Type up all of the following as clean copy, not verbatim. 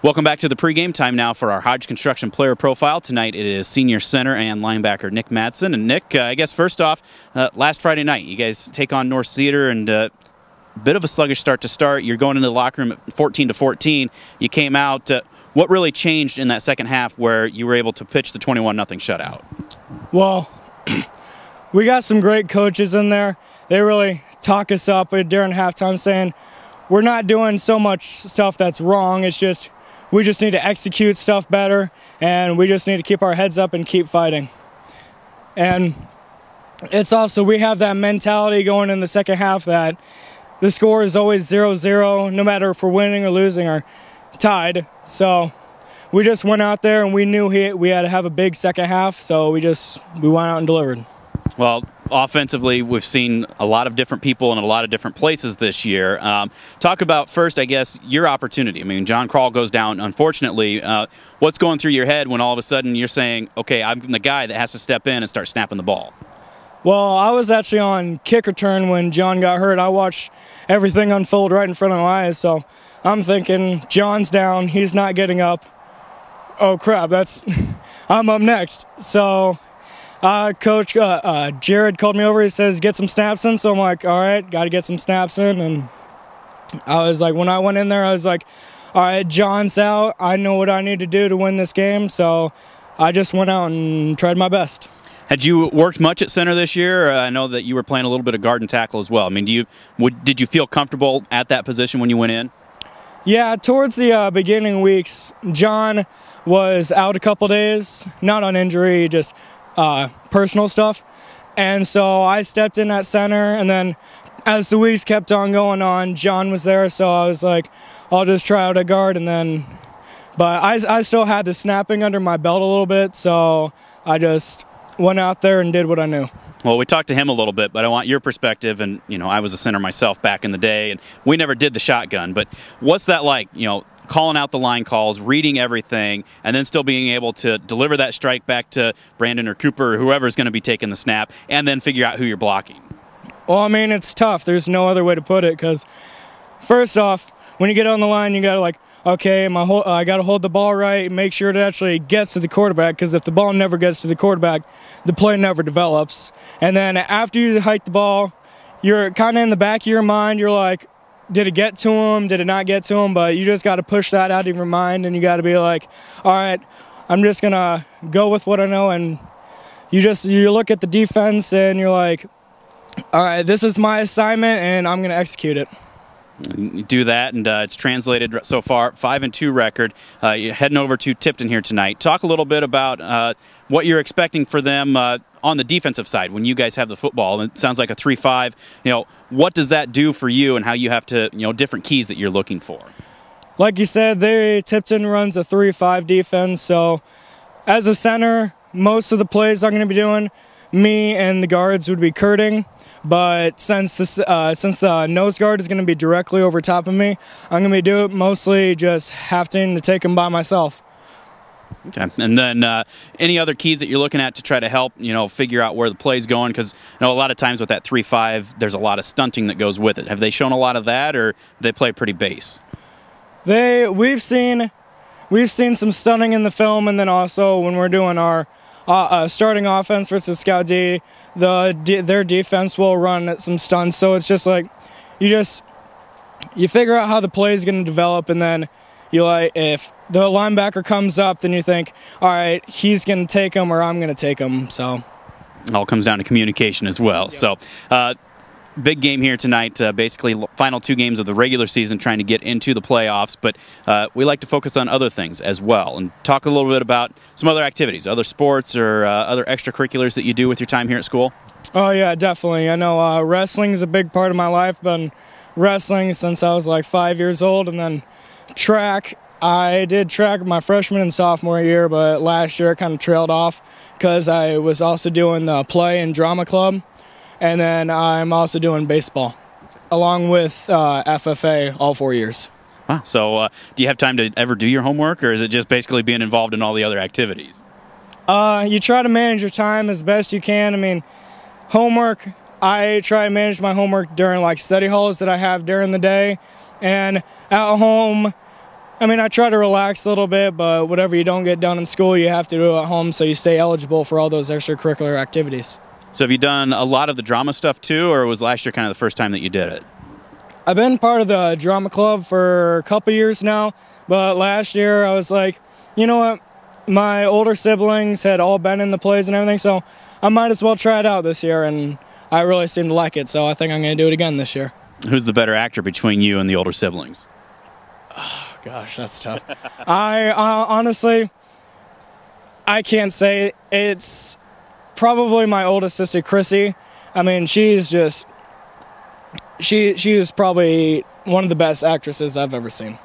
Welcome back to the pregame. Time now for our Hodge Construction Player Profile. Tonight it is senior center and linebacker Nick Madsen. And Nick, I guess first off, last Friday night, you guys take on North Cedar, and a bit of a sluggish start to start. You're going into the locker room at 14-14. You came out. What really changed in that second half where you were able to pitch the 21-0 shutout? Well, we got some great coaches in there. They really talk us up during halftime, saying we're not doing so much stuff that's wrong. It's just we just need to execute stuff better, and we just need to keep our heads up and keep fighting. And it's also, we have that mentality going in the second half that the score is always 0-0, no matter if we're winning or losing or tied. So we just went out there and we knew we had to have a big second half, so we went out and delivered. Well, offensively, we've seen a lot of different people in a lot of different places this year. Talk about first, I guess, your opportunity. I mean, John Krall goes down, unfortunately. What's going through your head when all of a sudden you're saying, okay, I'm the guy that has to step in and start snapping the ball? Well, I was actually on kick return when John got hurt. I watched everything unfold right in front of my eyes, so I'm thinking, John's down, he's not getting up. Oh, crap, I'm up next. So Coach Jared called me over. He says, get some snaps in. So I'm like, all right, got to get some snaps in. And I was like, when I went in there, I was like, all right, John's out. I know what I need to do to win this game. So I just went out and tried my best. Had you worked much at center this year? I know that you were playing a little bit of guard and tackle as well. I mean, did you feel comfortable at that position when you went in? Yeah, towards the beginning weeks, John was out a couple days, not on injury, just personal stuff. And so I stepped in at center, and then as the weeks kept on going on, John was there, so I was like, I'll just try out a guard. And then, but I still had the snapping under my belt a little bit, so I just went out there and did what I knew. Well, we talked to him a little bit, but I want your perspective. And, you know, I was a center myself back in the day, and we never did the shotgun. But what's that like, you know, calling out the line calls, reading everything, and then still being able to deliver that strike back to Brandon or Cooper or whoever's going to be taking the snap, and then figure out who you're blocking? Well, I mean, it's tough. There's no other way to put it, because first off, when you get on the line, you got to, like, okay, I got to hold the ball right, make sure it actually gets to the quarterback, because if the ball never gets to the quarterback, the play never develops. And then after you hike the ball, you're kind of in the back of your mind, you're like, did it get to him? Did it not get to him? But you just got to push that out of your mind, and you got to be like, all right, I'm just going to go with what I know. And you look at the defense, and you're like, all right, this is my assignment, and I'm going to execute it. You do that, and it's translated so far, 5-2 record. You're heading over to Tipton here tonight. Talk a little bit about what you're expecting for them on the defensive side when you guys have the football. It sounds like a 3-5. You know, what does that do for you, and how you have to, you know, different keys that you're looking for? Like you said, Tipton runs a 3-5 defense. So as a center, most of the plays I'm going to be doing, me and the guards would be curting. But since the nose guard is going to be directly over top of me, I'm going to be doing mostly just having to take them by myself. Okay, and then any other keys that you're looking at to try to help, you know, figure out where the play's going? Because, you know, a lot of times with that 3-5, there's a lot of stunting that goes with it. Have they shown a lot of that, or do they play pretty base? We've seen some stunting in the film, and then also when we're doing our starting offense versus scout D, their defense will run some stunts. So it's just like you figure out how the play is going to develop, and then if the linebacker comes up, then you think, all right, he's going to take him or I'm going to take him. So it all comes down to communication as well. Yep. So big game here tonight, basically final 2 games of the regular season, trying to get into the playoffs, but we like to focus on other things as well and talk a little bit about some other activities, other sports or other extracurriculars that you do with your time here at school. Oh yeah, definitely. I know wrestling is a big part of my life. Been wrestling since I was like 5 years old, and then track. I did track my freshman and sophomore year, but last year I kind of trailed off because I was also doing the play and drama club. And then I'm also doing baseball, along with FFA, all 4 years. Wow. So do you have time to ever do your homework, or is it just basically being involved in all the other activities? You try to manage your time as best you can. I mean, homework, I try to manage my homework during like study halls that I have during the day. And at home, I mean, I try to relax a little bit, but whatever you don't get done in school, you have to do at home so you stay eligible for all those extracurricular activities. So have you done a lot of the drama stuff too, or was last year kind of the first time that you did it? I've been part of the drama club for a couple years now, but last year I was like, you know what? My older siblings had all been in the plays and everything, so I might as well try it out this year, and I really seem to like it, so I think I'm going to do it again this year. Who's the better actor between you and the older siblings? Oh, gosh, that's tough. I honestly, I can't say. It's probably my oldest sister, Chrissy. I mean, she's just, she is probably one of the best actresses I've ever seen.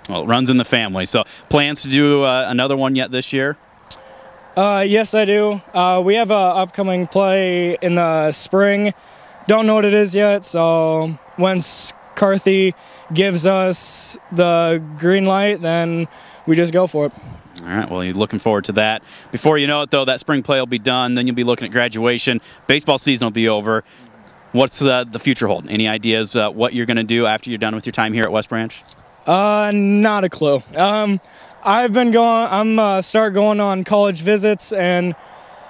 Well, it runs in the family. So plans to do another one yet this year? Yes, I do. We have an upcoming play in the spring. Don't know what it is yet, so once Carthy gives us the green light, then we just go for it. All right, well, you're looking forward to that. Before you know it, though, that spring play will be done. Then you'll be looking at graduation. Baseball season will be over. What's the future hold? Any ideas what you're going to do after you're done with your time here at West Branch? Not a clue. I've been I'm start going on college visits, and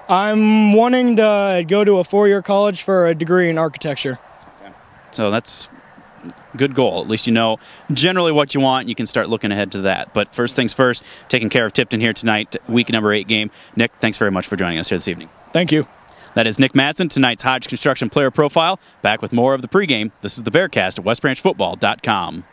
I'm wanting to go to a 4-year college for a degree in architecture. Okay. So that's a good goal. At least you know generally what you want, and you can start looking ahead to that. But first things first, taking care of Tipton here tonight, week number 8 game. Nick, thanks very much for joining us here this evening. Thank you. That is Nick Madsen, tonight's Hodge Construction Player Profile. Back with more of the pregame. This is the Bearcast at westbranchfootball.com.